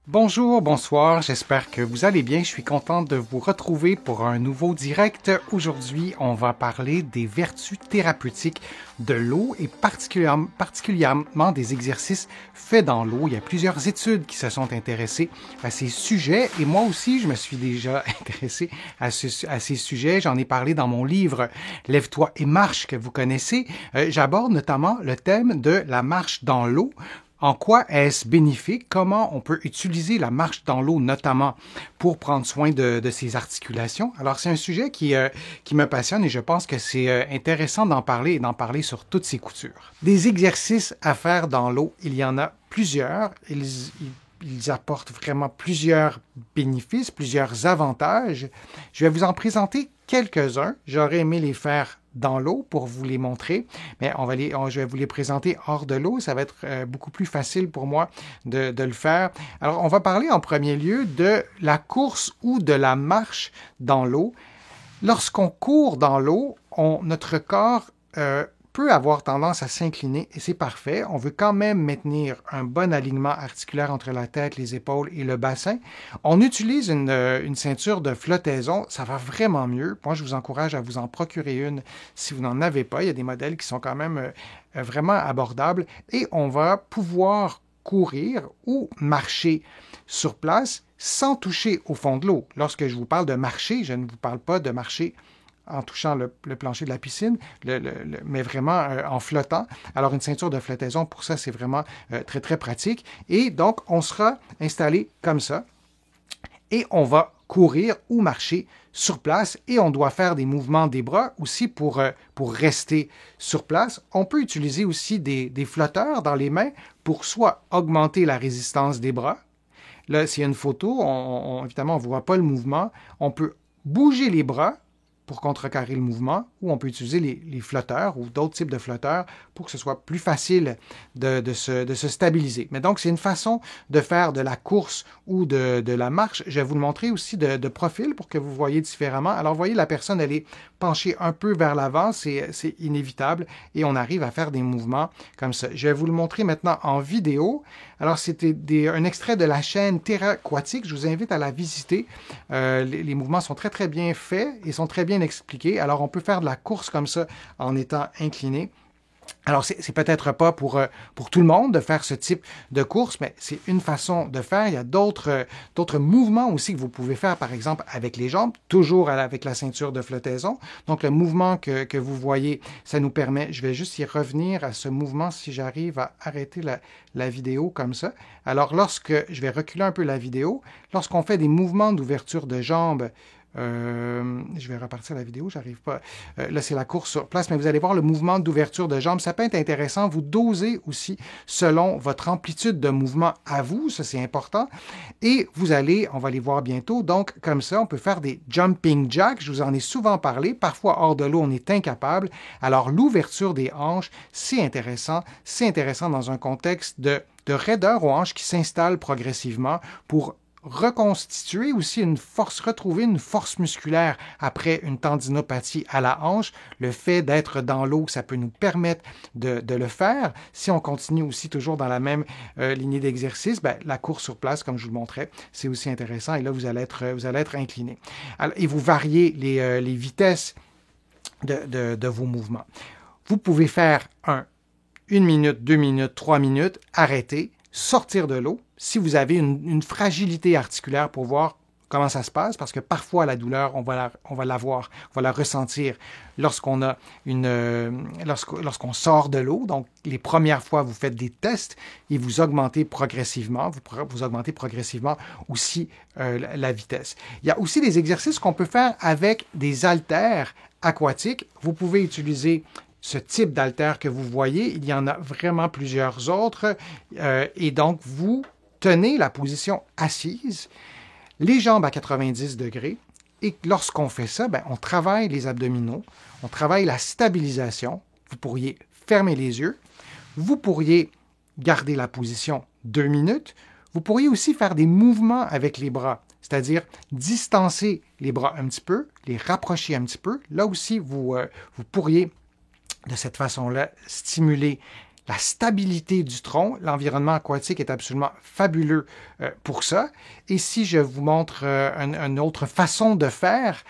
Bonjour, bonsoir, j'espère que vous allez bien. Je suis content de vous retrouver pour un nouveau direct. Aujourd'hui, on va parler des vertus thérapeutiques de l'eau et particulièrement des exercices faits dans l'eau. Il y a plusieurs études qui se sont intéressées à ces sujets et moi aussi, je me suis déjà intéressé à ces sujets. J'en ai parlé dans mon livre Lève-toi et marche que vous connaissez. J'aborde notamment le thème de la marche dans l'eau. En quoi est-ce bénéfique? Comment on peut utiliser la marche dans l'eau, notamment pour prendre soin de ses articulations? Alors, c'est un sujet qui me passionne et je pense que c'est intéressant d'en parler et d'en parler sur toutes ses coutures. Des exercices à faire dans l'eau, il y en a plusieurs. Ils apportent vraiment plusieurs bénéfices, plusieurs avantages. Je vais vous en présenter quelques-uns. J'aurais aimé les faire dans l'eau pour vous les montrer, mais je vais vous les présenter hors de l'eau. Ça va être beaucoup plus facile pour moi de le faire. Alors, on va parler en premier lieu de la course ou de la marche dans l'eau. Lorsqu'on court dans l'eau, notre corps peut avoir tendance à s'incliner et c'est parfait. On veut quand même maintenir un bon alignement articulaire entre la tête, les épaules et le bassin. On utilise une ceinture de flottaison, ça va vraiment mieux. Moi, je vous encourage à vous en procurer une si vous n'en avez pas. Il y a des modèles qui sont quand même vraiment abordables et on va pouvoir courir ou marcher sur place sans toucher au fond de l'eau. Lorsque je vous parle de marcher, je ne vous parle pas de marcher en touchant le plancher de la piscine, mais vraiment en flottant. Alors, une ceinture de flottaison, pour ça, c'est vraiment très, très pratique. Et donc, on sera installé comme ça et on va courir ou marcher sur place et on doit faire des mouvements des bras aussi pour rester sur place. On peut utiliser aussi des flotteurs dans les mains pour soit augmenter la résistance des bras. Là, s'il y a une photo, évidemment, on ne voit pas le mouvement. On peut bouger les bras pour contrecarrer le mouvement, ou on peut utiliser les flotteurs ou d'autres types de flotteurs pour que ce soit plus facile de se stabiliser. Mais donc, c'est une façon de faire de la course ou de la marche. Je vais vous le montrer aussi de profil pour que vous voyez différemment. Alors, vous voyez, la personne, elle est penchée un peu vers l'avant, c'est inévitable, et on arrive à faire des mouvements comme ça. Je vais vous le montrer maintenant en vidéo. Alors, c'était un extrait de la chaîne Terra Aquatique. Je vous invite à la visiter. Les mouvements sont très, très bien faits et sont très bien expliqués. Alors, on peut faire de la course comme ça en étant incliné. Alors, c'est peut-être pas pour tout le monde de faire ce type de course, mais c'est une façon de faire. Il y a d'autres mouvements aussi que vous pouvez faire, par exemple, avec les jambes, toujours avec la ceinture de flottaison. Donc, le mouvement que vous voyez, ça nous permet, je vais juste y revenir à ce mouvement si j'arrive à arrêter la vidéo comme ça. Alors, je vais reculer un peu la vidéo, lorsqu'on fait des mouvements d'ouverture de jambes, je vais repartir la vidéo, j'arrive pas. Là, c'est la course sur place, mais vous allez voir le mouvement d'ouverture de jambes. Ça peut être intéressant. Vous dosez aussi selon votre amplitude de mouvement à vous. Ça, c'est important. Et on va les voir bientôt. Donc, comme ça, on peut faire des jumping jacks. Je vous en ai souvent parlé. Parfois, hors de l'eau, on est incapable. Alors, l'ouverture des hanches, c'est intéressant. C'est intéressant dans un contexte de raideur aux hanches qui s'installe progressivement pour reconstituer aussi retrouver une force musculaire après une tendinopathie à la hanche. Le fait d'être dans l'eau, ça peut nous permettre de le faire. Si on continue aussi toujours dans la même lignée d'exercice, la course sur place, comme je vous le montrais, c'est aussi intéressant. Et là, vous allez être incliné. Alors, et vous variez les vitesses de vos mouvements. Vous pouvez faire 1 minute, 2 minutes, 3 minutes, arrêter, sortir de l'eau. Si vous avez une fragilité articulaire pour voir comment ça se passe, parce que parfois la douleur, on va la ressentir lorsqu'on sort de l'eau. Donc, les premières fois, vous faites des tests et vous augmentez progressivement. Vous augmentez progressivement aussi la vitesse. Il y a aussi des exercices qu'on peut faire avec des haltères aquatiques. Vous pouvez utiliser ce type d'haltère que vous voyez. Il y en a vraiment plusieurs autres. Et donc, vous tenez la position assise, les jambes à 90 degrés. Et lorsqu'on fait ça, on travaille les abdominaux, on travaille la stabilisation. Vous pourriez fermer les yeux. Vous pourriez garder la position 2 minutes. Vous pourriez aussi faire des mouvements avec les bras, c'est-à-dire distancer les bras un petit peu, les rapprocher un petit peu. Là aussi, vous pourriez de cette façon-là stimuler la stabilité du tronc. L'environnement aquatique est absolument fabuleux pour ça. Et si je vous montre une autre façon de faire,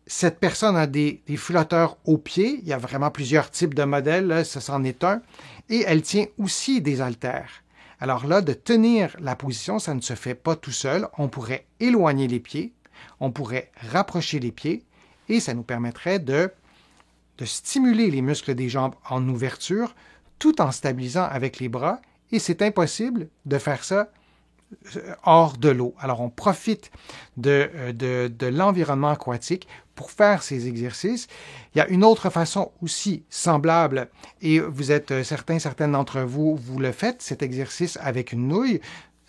cette personne a des flotteurs aux pieds. Il y a vraiment plusieurs types de modèles, là, ça c'en est un. Et elle tient aussi des haltères. Alors là, de tenir la position, ça ne se fait pas tout seul. On pourrait éloigner les pieds, on pourrait rapprocher les pieds et ça nous permettrait de stimuler les muscles des jambes en ouverture tout en stabilisant avec les bras. Et c'est impossible de faire ça hors de l'eau. Alors, on profite de l'environnement aquatique pour faire ces exercices. Il y a une autre façon aussi semblable, et vous êtes certaines d'entre vous, vous le faites, cet exercice avec une nouille.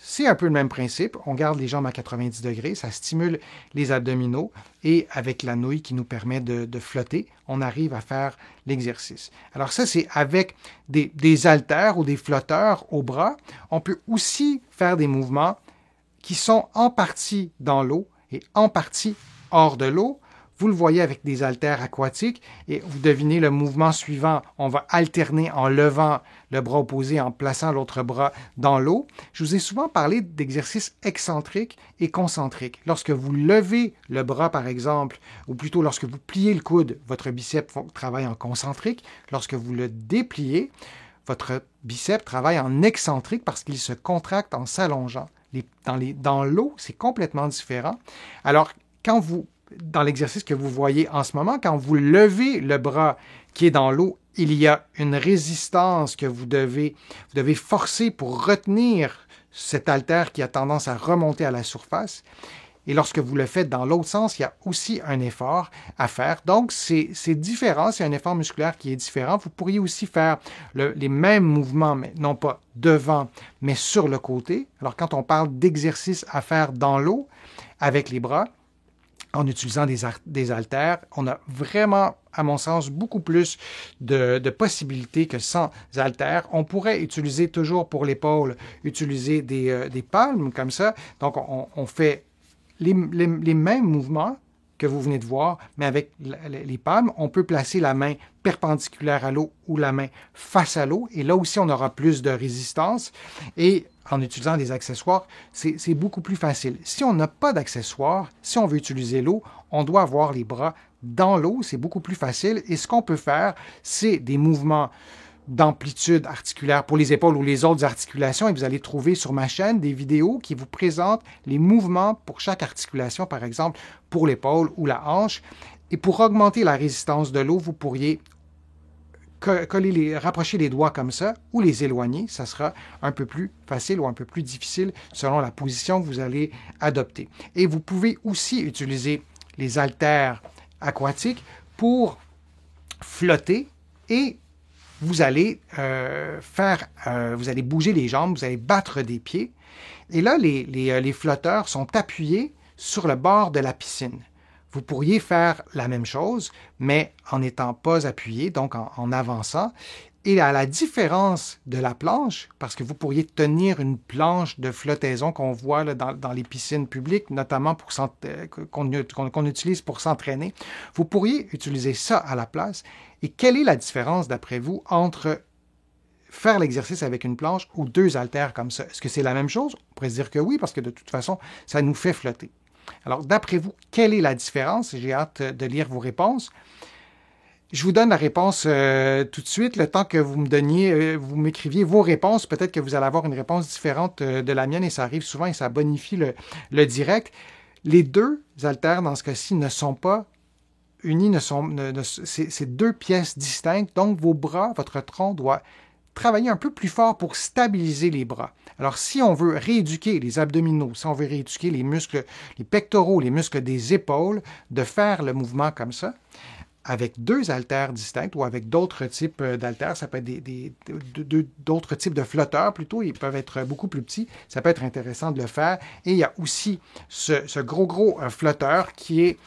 C'est un peu le même principe. On garde les jambes à 90 degrés, ça stimule les abdominaux et avec la nouille qui nous permet de flotter, on arrive à faire l'exercice. Alors ça, c'est avec des haltères ou des flotteurs au bras. On peut aussi faire des mouvements qui sont en partie dans l'eau et en partie hors de l'eau. Vous le voyez avec des haltères aquatiques et vous devinez le mouvement suivant. On va alterner en levant le bras opposé, en plaçant l'autre bras dans l'eau. Je vous ai souvent parlé d'exercices excentriques et concentriques. Lorsque vous levez le bras, par exemple, ou plutôt lorsque vous pliez le coude, votre biceps travaille en concentrique. Lorsque vous le dépliez, votre biceps travaille en excentrique parce qu'il se contracte en s'allongeant. Dans l'eau, c'est complètement différent. Alors, dans l'exercice que vous voyez en ce moment, quand vous levez le bras qui est dans l'eau, il y a une résistance que vous devez forcer pour retenir cet haltère qui a tendance à remonter à la surface. Et lorsque vous le faites dans l'autre sens, il y a aussi un effort à faire. Donc, c'est différent, c'est un effort musculaire qui est différent. Vous pourriez aussi faire les mêmes mouvements, mais non pas devant, mais sur le côté. Alors, quand on parle d'exercice à faire dans l'eau avec les bras, en utilisant des haltères, on a vraiment, à mon sens, beaucoup plus de possibilités que sans haltères. On pourrait utiliser toujours pour l'épaule, utiliser des palmes comme ça. Donc, on fait les mêmes mouvements que vous venez de voir, mais avec les palmes, on peut placer la main perpendiculaire à l'eau ou la main face à l'eau. Et là aussi, on aura plus de résistance. Et en utilisant des accessoires, c'est beaucoup plus facile. Si on n'a pas d'accessoires, si on veut utiliser l'eau, on doit avoir les bras dans l'eau. C'est beaucoup plus facile. Et ce qu'on peut faire, c'est des mouvements d'amplitude articulaire pour les épaules ou les autres articulations. Et vous allez trouver sur ma chaîne des vidéos qui vous présentent les mouvements pour chaque articulation, par exemple pour l'épaule ou la hanche. Et pour augmenter la résistance de l'eau, vous pourriez rapprocher les doigts comme ça ou les éloigner. Ça sera un peu plus facile ou un peu plus difficile selon la position que vous allez adopter. Et vous pouvez aussi utiliser les haltères aquatiques pour flotter et vous allez vous allez bouger les jambes, vous allez battre des pieds. Et là, les flotteurs sont appuyés sur le bord de la piscine. Vous pourriez faire la même chose, mais en n'étant pas appuyé, donc en avançant. Et à la différence de la planche, parce que vous pourriez tenir une planche de flottaison qu'on voit là, dans les piscines publiques, notamment qu'on utilise pour s'entraîner, vous pourriez utiliser ça à la place. Et quelle est la différence, d'après vous, entre faire l'exercice avec une planche ou deux haltères comme ça? Est-ce que c'est la même chose? On pourrait se dire que oui, parce que de toute façon, ça nous fait flotter. Alors, d'après vous, quelle est la différence? J'ai hâte de lire vos réponses. Je vous donne la réponse tout de suite, le temps que vous vous m'écriviez vos réponses. Peut-être que vous allez avoir une réponse différente de la mienne et ça arrive souvent et ça bonifie le direct. Les deux haltères, dans ce cas-ci, ne sont pas unis, c'est deux pièces distinctes. Donc, vos bras, votre tronc doit travailler un peu plus fort pour stabiliser les bras. Alors, si on veut rééduquer les abdominaux, si on veut rééduquer les muscles, les pectoraux, les muscles des épaules, de faire le mouvement comme ça, avec deux haltères distincts ou avec d'autres types d'haltères, ça peut être d'autres types de flotteurs plutôt, ils peuvent être beaucoup plus petits, ça peut être intéressant de le faire. Et il y a aussi ce gros flotteur qui est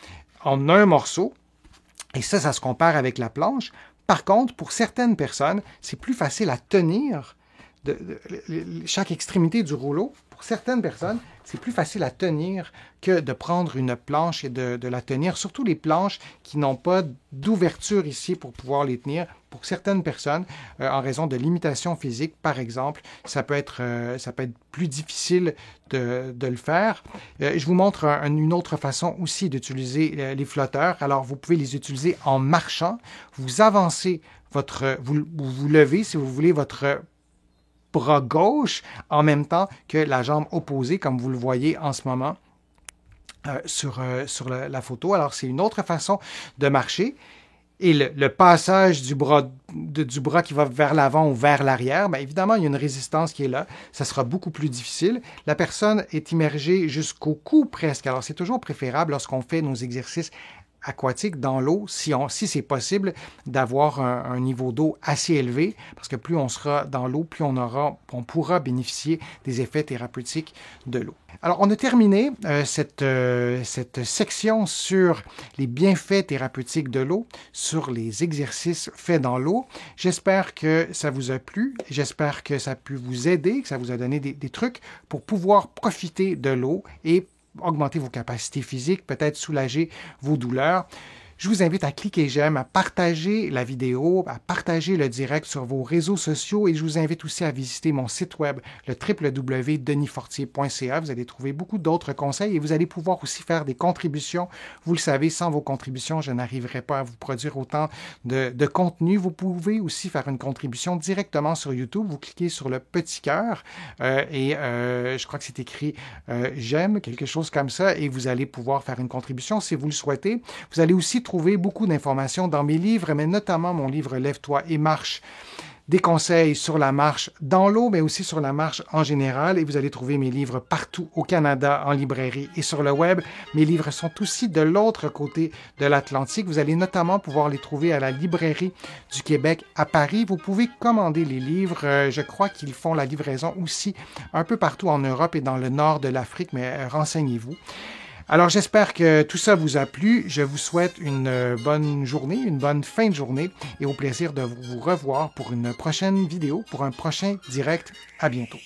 en un morceau, et ça se compare avec la planche. Par contre, pour certaines personnes, c'est plus facile à tenir chaque extrémité du rouleau, pour certaines personnes, c'est plus facile à tenir que de prendre une planche et de la tenir, surtout les planches qui n'ont pas d'ouverture ici pour pouvoir les tenir. Pour certaines personnes, en raison de limitations physiques, par exemple, ça peut être plus difficile de le faire. Je vous montre une autre façon aussi d'utiliser les flotteurs. Alors, vous pouvez les utiliser en marchant. Vous avancez vous levez, si vous voulez, votre bras gauche en même temps que la jambe opposée, comme vous le voyez en ce moment sur la photo. Alors, c'est une autre façon de marcher. Et le passage du bras qui va vers l'avant ou vers l'arrière, bien évidemment, il y a une résistance qui est là. Ça sera beaucoup plus difficile. La personne est immergée jusqu'au cou presque. Alors, c'est toujours préférable lorsqu'on fait nos exercices aquatique dans l'eau, si c'est possible, d'avoir un niveau d'eau assez élevé, parce que plus on sera dans l'eau, plus on pourra bénéficier des effets thérapeutiques de l'eau. Alors, on a terminé cette section sur les bienfaits thérapeutiques de l'eau, sur les exercices faits dans l'eau. J'espère que ça vous a plu, j'espère que ça a pu vous aider, que ça vous a donné des trucs pour pouvoir profiter de l'eau et augmenter vos capacités physiques, peut-être soulager vos douleurs. Je vous invite à cliquer j'aime, à partager la vidéo, à partager le direct sur vos réseaux sociaux et je vous invite aussi à visiter mon site web, le www.denisfortier.ca. Vous allez trouver beaucoup d'autres conseils et vous allez pouvoir aussi faire des contributions. Vous le savez, sans vos contributions, je n'arriverai pas à vous produire autant de contenu. Vous pouvez aussi faire une contribution directement sur YouTube. Vous cliquez sur le petit cœur et je crois que c'est écrit j'aime, quelque chose comme ça, et vous allez pouvoir faire une contribution si vous le souhaitez. Vous allez aussi trouver beaucoup d'informations dans mes livres, mais notamment mon livre Lève-toi et marche, des conseils sur la marche dans l'eau, mais aussi sur la marche en général. Et vous allez trouver mes livres partout au Canada, en librairie et sur le web. Mes livres sont aussi de l'autre côté de l'Atlantique. Vous allez notamment pouvoir les trouver à la librairie du Québec à Paris. Vous pouvez commander les livres. Je crois qu'ils font la livraison aussi un peu partout en Europe et dans le nord de l'Afrique, mais renseignez-vous. Alors, j'espère que tout ça vous a plu. Je vous souhaite une bonne journée, une bonne fin de journée et au plaisir de vous revoir pour une prochaine vidéo, pour un prochain direct. À bientôt.